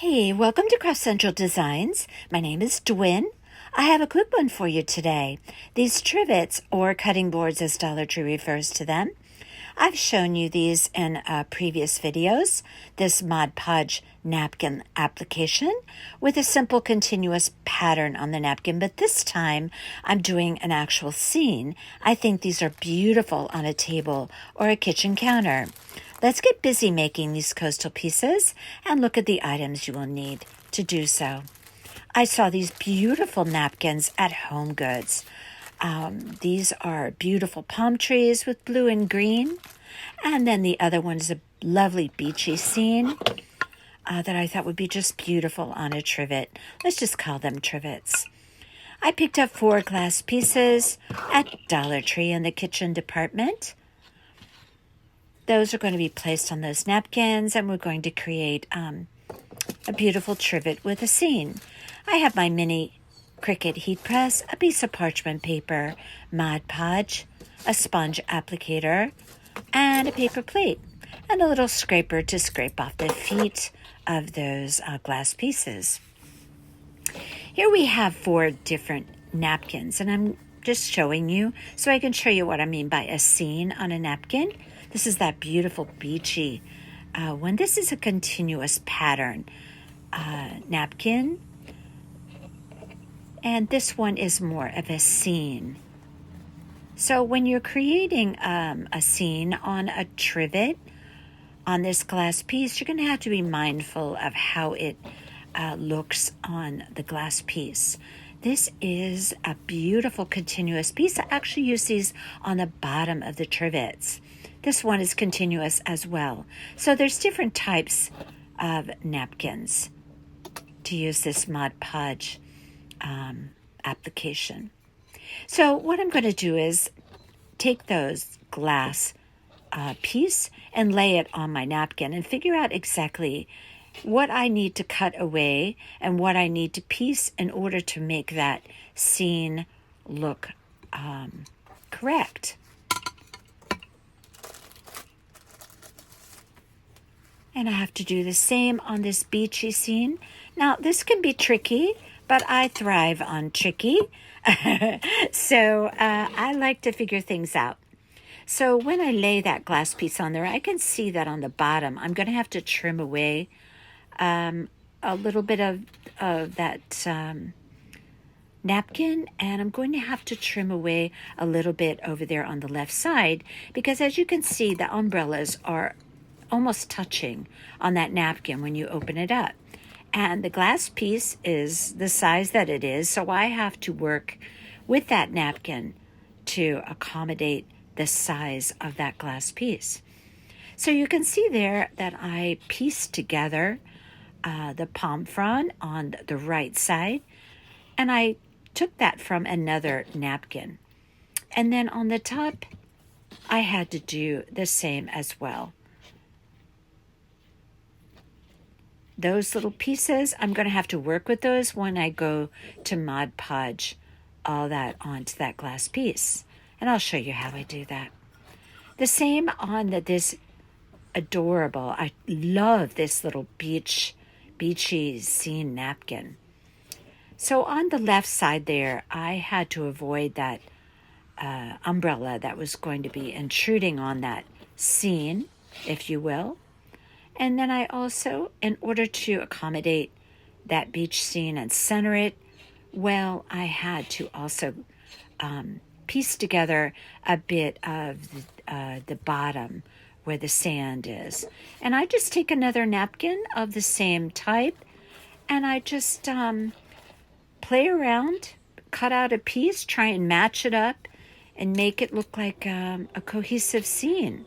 Hey, welcome to Craft Central Designs. My name is Dwynn. I have a quick one for you today. These trivets, or cutting boards as Dollar Tree refers to them, I've shown you these in previous videos. This Mod Podge napkin application with a simple continuous pattern on the napkin, but this time I'm doing an actual scene. I think these are beautiful on a table or a kitchen counter. Let's get busy making these coastal pieces and look at the items you will need to do so. I saw these beautiful napkins at Home Goods. These are beautiful palm trees with blue and green. And then the other one is a lovely beachy scene that I thought would be just beautiful on a trivet. Let's just call them trivets. I picked up 4 glass pieces at Dollar Tree in the kitchen department. Those are going to be placed on those napkins, and we're going to create a beautiful trivet with a scene. I have my mini Cricut heat press, a piece of parchment paper, Mod Podge, a sponge applicator, and a paper plate, and a little scraper to scrape off the feet of those glass pieces. Here we have 4 different napkins, and I'm just showing you so I can show you what I mean by a scene on a napkin. This is that beautiful beachy one. This is a continuous pattern napkin, and this one is more of a scene. So when you're creating a scene on a trivet on this glass piece, you're going to have to be mindful of how it looks on the glass piece. This is a beautiful continuous piece. I actually use these on the bottom of the trivets. This one is continuous as well. So there's different types of napkins to use this Mod Podge application. So what I'm going to do is take those glass piece and lay it on my napkin and figure out exactly what I need to cut away and what I need to piece in order to make that scene look correct. And I have to do the same on this beachy scene. Now, this can be tricky, but I thrive on tricky. So I like to figure things out. So when I lay that glass piece on there, I can see that on the bottom, I'm going to have to trim away a little bit of that napkin, and I'm going to have to trim away a little bit over there on the left side, because as you can see, the umbrellas are almost touching on that napkin when you open it up. And the glass piece is the size that it is, so I have to work with that napkin to accommodate the size of that glass piece. So you can see there that I pieced together the palm frond on the right side, and I took that from another napkin. And then on the top, I had to do the same as well. Those little pieces, I'm going to have to work with those when I go to Mod Podge all that onto that glass piece. And I'll show you how I do that. The same on this adorable, I love this little beachy scene napkin. So on the left side there, I had to avoid that umbrella that was going to be intruding on that scene, if you will. And then I also, in order to accommodate that beach scene and center it, well, I had to also piece together a bit of the bottom where the sand is. And I just take another napkin of the same type, and I just play around, cut out a piece, try and match it up, and make it look like a cohesive scene.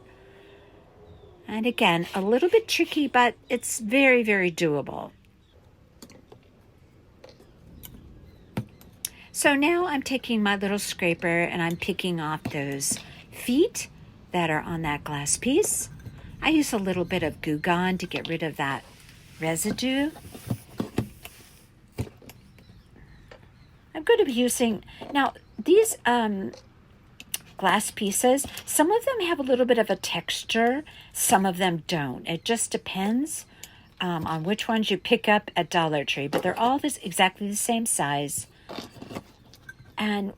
And again, a little bit tricky, but it's very, very doable. So now I'm taking my little scraper and I'm picking off those feet that are on that glass piece. I use a little bit of Goo Gone to get rid of that residue. I'm going to be using, now these glass pieces, some of them have a little bit of a texture, some of them don't. It just depends on which ones you pick up at Dollar Tree, but they're all exactly the same size. And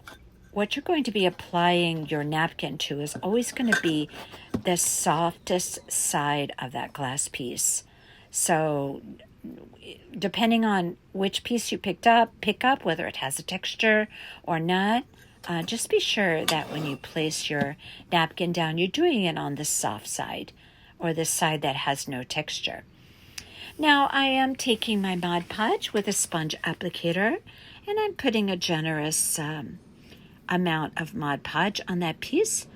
what you're going to be applying your napkin to is always going to be the softest side of that glass piece. So depending on which piece you pick up, whether it has a texture or not, just be sure that when you place your napkin down, you're doing it on the soft side or the side that has no texture. Now I am taking my Mod Podge with a sponge applicator, and I'm putting a generous amount of Mod Podge on that piece.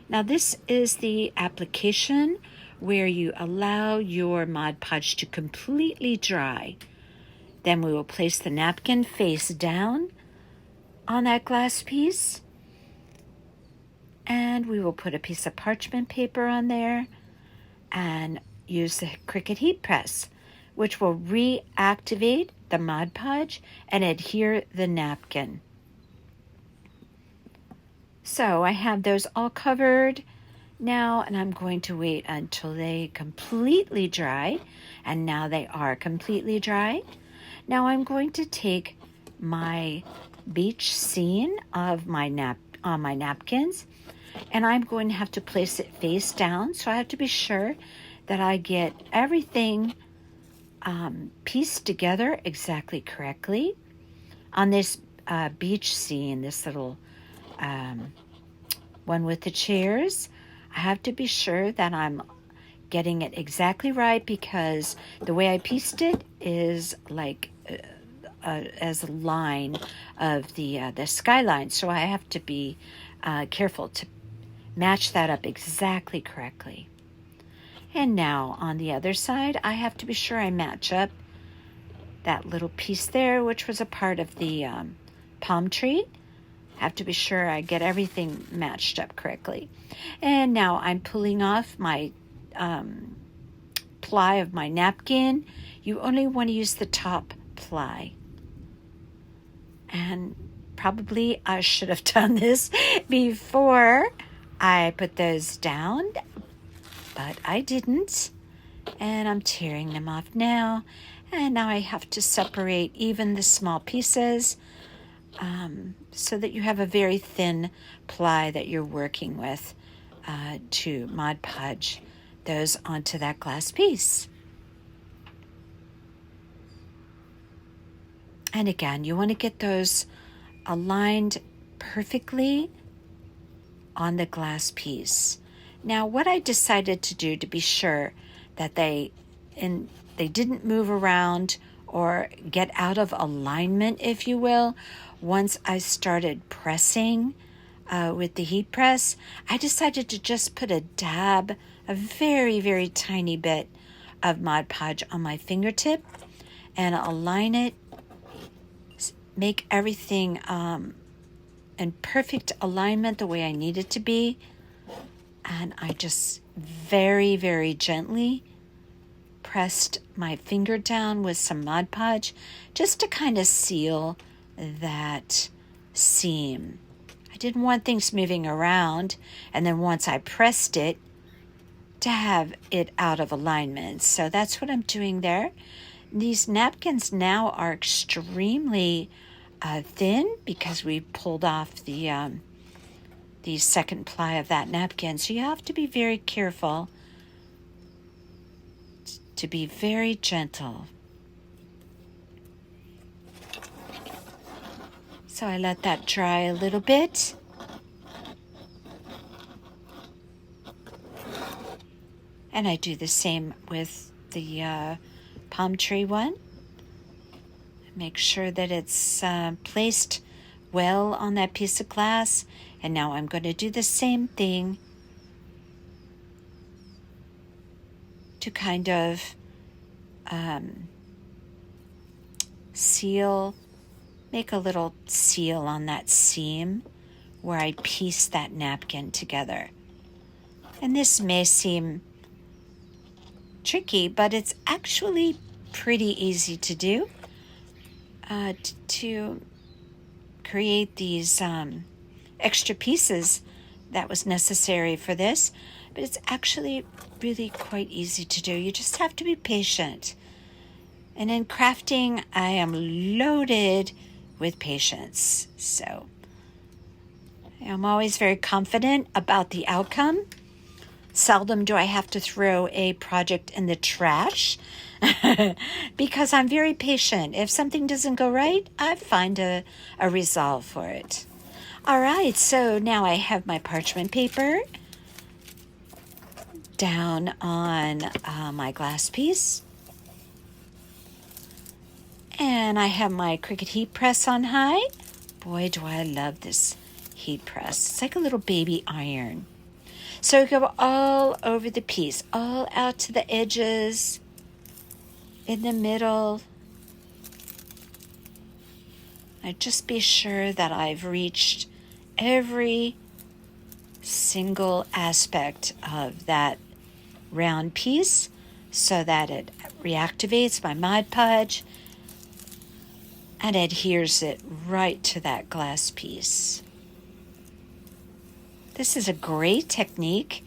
Now this is the application where you allow your Mod Podge to completely dry. Then we will place the napkin face down on that glass piece, and we will put a piece of parchment paper on there and use the Cricut heat press, which will reactivate the Mod Podge and adhere the napkin. So I have those all covered now, and I'm going to wait until they completely dry. And now they are completely dry. Now I'm going to take my beach scene of my napkins, and I'm going to have to place it face down. So I have to be sure that I get everything pieced together exactly correctly. On this beach scene, this little one with the chairs, I have to be sure that I'm getting it exactly right, because the way I pieced it is like as a line of the skyline. So I have to be careful to match that up exactly correctly. And now on the other side, I have to be sure I match up that little piece there, which was a part of the palm tree. Have to be sure I get everything matched up correctly. And now I'm pulling off my ply of my napkin. You only want to use the top ply. And probably I should have done this before I put those down, but I didn't. And I'm tearing them off now. And now I have to separate even the small pieces so that you have a very thin ply that you're working with to Mod Podge those onto that glass piece. And again, you want to get those aligned perfectly on the glass piece. Now, what I decided to do to be sure that they didn't move around or get out of alignment, if you will, once I started pressing with the heat press, I decided to just put a dab, a very, very tiny bit of Mod Podge on my fingertip and align it, make everything in perfect alignment the way I need it to be. And I just very, very gently pressed my finger down with some Mod Podge just to kind of seal that seam. I didn't want things moving around, and then once I pressed it, to have it out of alignment. So that's what I'm doing there. These napkins now are extremely thin because we pulled off the second ply of that napkin. So you have to be very careful to be very gentle. So I let that dry a little bit. And I do the same with the palm tree one. Make sure that it's placed well on that piece of glass. And now I'm going to do the same thing to kind of seal, make a little seal on that seam where I piece that napkin together. And this may seem tricky, but it's actually pretty easy to do, to create these extra pieces that was necessary for this. But it's actually really quite easy to do. You just have to be patient. And in crafting, I am loaded with patience. So I'm always very confident about the outcome. Seldom do I have to throw a project in the trash because I'm very patient. If something doesn't go right, I find a resolve for it. All right, so now I have my parchment paper down on my glass piece. And I have my Cricut heat press on high. Boy, do I love this heat press. It's like a little baby iron. So go all over the piece, all out to the edges, in the middle. And just be sure that I've reached every single aspect of that round piece so that it reactivates my Mod Podge and adheres it right to that glass piece. This is a great technique.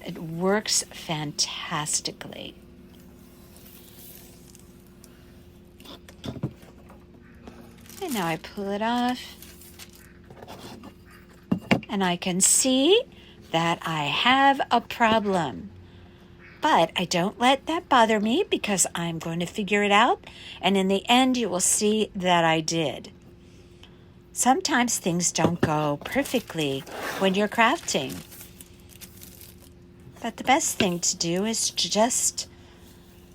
It works fantastically. And now I pull it off. And I can see that I have a problem. But I don't let that bother me because I'm going to figure it out. And in the end, you will see that I did. Sometimes things don't go perfectly when you're crafting. But the best thing to do is to just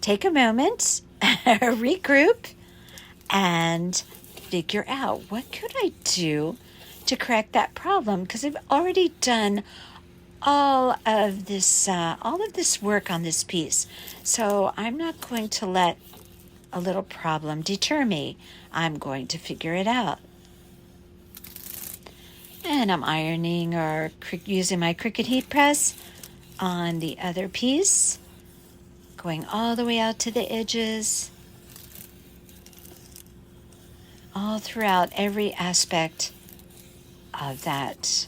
take a moment, regroup, and figure out what could I do to correct that problem, because I've already done all of this work on this piece. So I'm not going to let a little problem deter me. I'm going to figure it out. And I'm ironing or using my Cricut heat press on the other piece, going all the way out to the edges, all throughout every aspect of that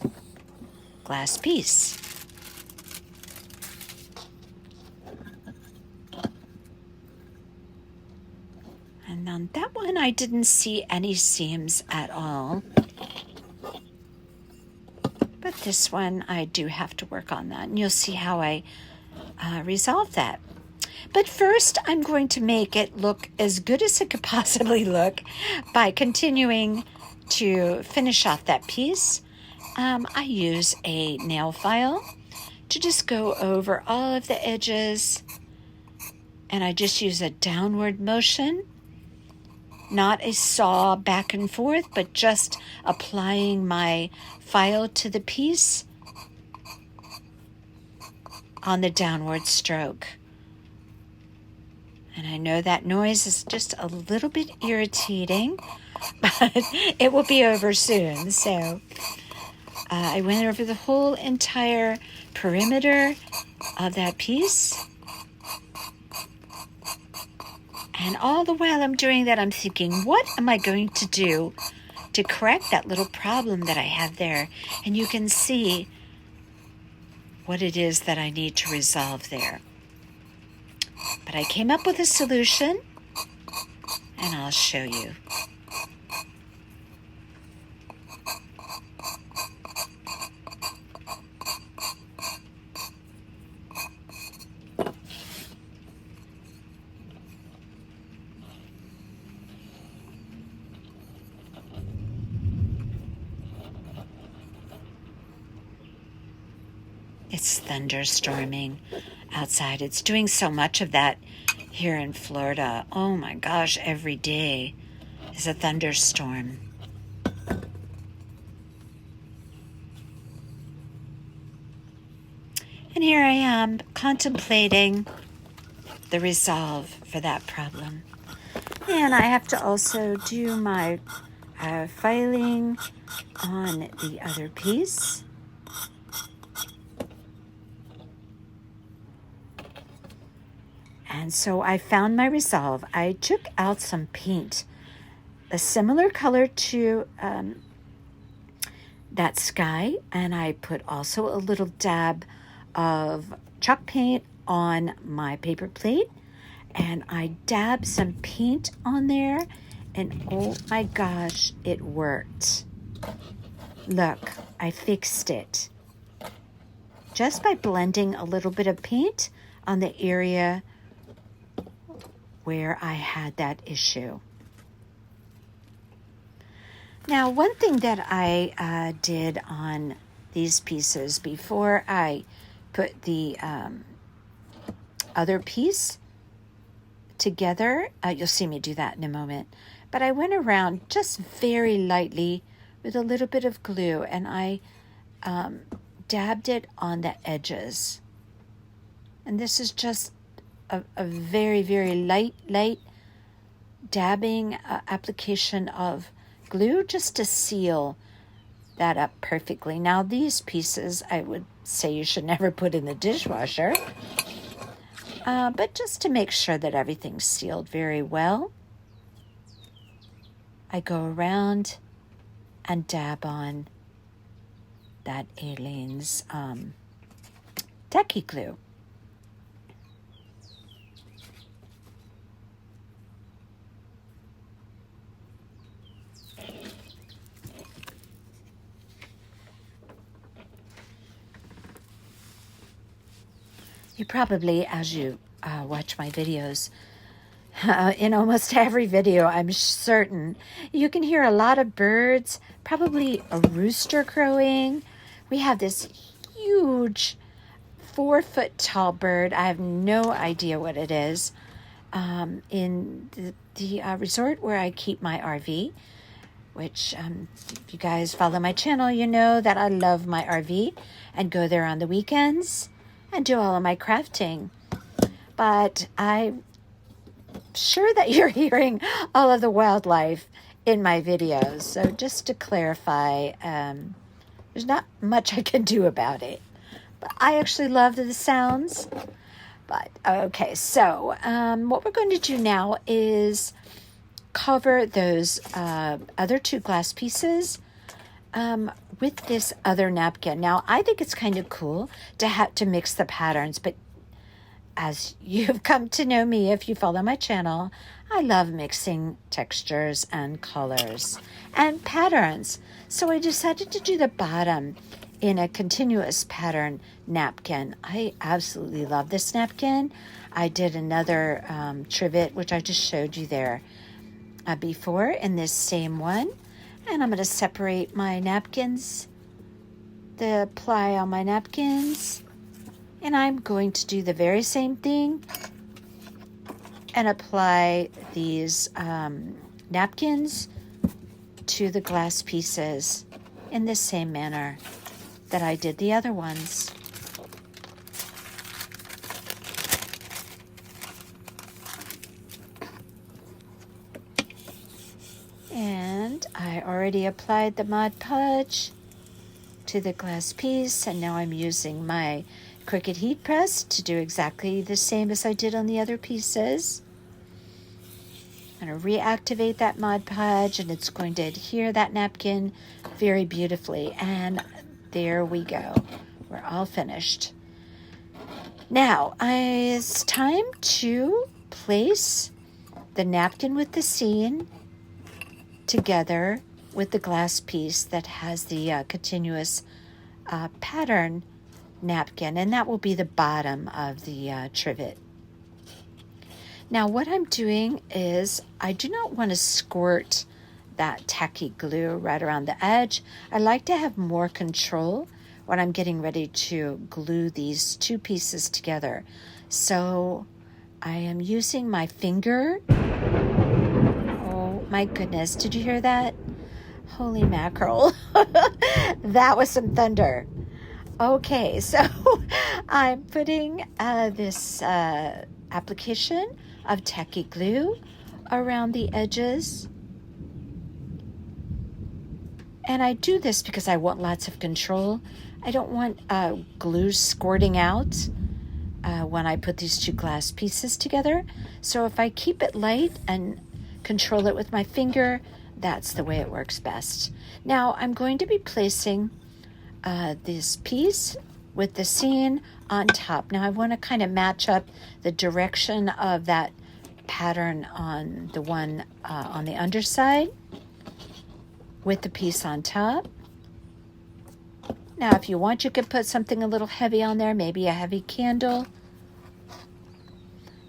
glass piece. And on that one, I didn't see any seams at all. But this one, I do have to work on that. And you'll see how I resolve that. But first, I'm going to make it look as good as it could possibly look by continuing to finish off that piece. I use a nail file to just go over all of the edges. And I just use a downward motion, not a saw back and forth, but just applying my file to the piece on the downward stroke. And I know that noise is just a little bit irritating, but it will be over soon. So I went over the whole entire perimeter of that piece. And all the while I'm doing that, I'm thinking, what am I going to do to correct that little problem that I have there? And you can see what it is that I need to resolve there. But I came up with a solution, and I'll show you. It's thunderstorming outside. It's doing so much of that here in Florida. Oh my gosh, every day is a thunderstorm. And here I am contemplating the resolve for that problem. And I have to also do my filing on the other piece. And so I found my resolve. I took out some paint, a similar color to that sky, and I put also a little dab of chalk paint on my paper plate, and I dabbed some paint on there, and oh my gosh, it worked. Look, I fixed it just by blending a little bit of paint on the area where I had that issue. Now, one thing that I did on these pieces before I put the other piece together, you'll see me do that in a moment, but I went around just very lightly with a little bit of glue, and I dabbed it on the edges. And this is just a very, very light dabbing application of glue just to seal that up perfectly. Now, these pieces, I would say you should never put in the dishwasher, but just to make sure that everything's sealed very well, I go around and dab on that Aleene's tacky glue. You probably, as you watch my videos, in almost every video, I'm certain, you can hear a lot of birds, probably a rooster crowing. We have this huge 4-foot tall bird. I have no idea what it is. In the resort where I keep my RV, which if you guys follow my channel, you know that I love my RV and go there on the weekends and do all of my crafting. But I'm sure that you're hearing all of the wildlife in my videos. So just to clarify, there's not much I can do about it. But I actually love the sounds. But okay, so what we're going to do now is cover those other 2 glass pieces with this other napkin. Now, I think it's kind of cool to have to mix the patterns, but as you've come to know me, if you follow my channel, I love mixing textures and colors and patterns. So I decided to do the bottom in a continuous pattern napkin. I absolutely love this napkin. I did another trivet, which I just showed you there before, in this same one. And I'm going to separate my napkins, the ply on my napkins, and I'm going to do the very same thing and apply these napkins to the glass pieces in the same manner that I did the other ones. And I already applied the Mod Podge to the glass piece, and now I'm using my Cricut heat press to do exactly the same as I did on the other pieces. I'm going to reactivate that Mod Podge, and it's going to adhere that napkin very beautifully. And there we go. We're all finished. Now, it's time to place the napkin with the scene together with the glass piece that has the continuous pattern napkin, and that will be the bottom of the trivet. Now, what I'm doing is I do not want to squirt that tacky glue right around the edge. I like to have more control when I'm getting ready to glue these 2 pieces together. So I am using my finger. Oh my goodness, did you hear that? Holy mackerel. That was some thunder. Okay, so I'm putting this application of tacky glue around the edges. And I do this because I want lots of control. I don't want glue squirting out when I put these 2 glass pieces together. So if I keep it light and control it with my finger, that's the way it works best. Now I'm going to be placing this piece with the scene on top. Now I want to kind of match up the direction of that pattern on the one on the underside with the piece on top. Now, if you want, you could put something a little heavy on there, maybe a heavy candle.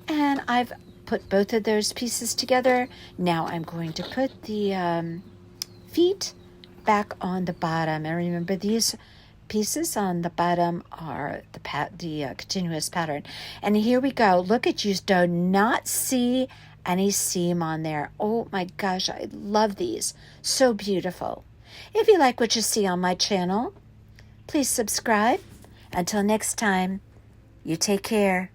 And I've put both of those pieces together. Now I'm going to put the feet back on the bottom. And remember, these pieces on the bottom are the continuous pattern. And here we go. Look at, you do not see any seam on there. Oh my gosh, I love these. So beautiful. If you like what you see on my channel, please subscribe. Until next time, you take care.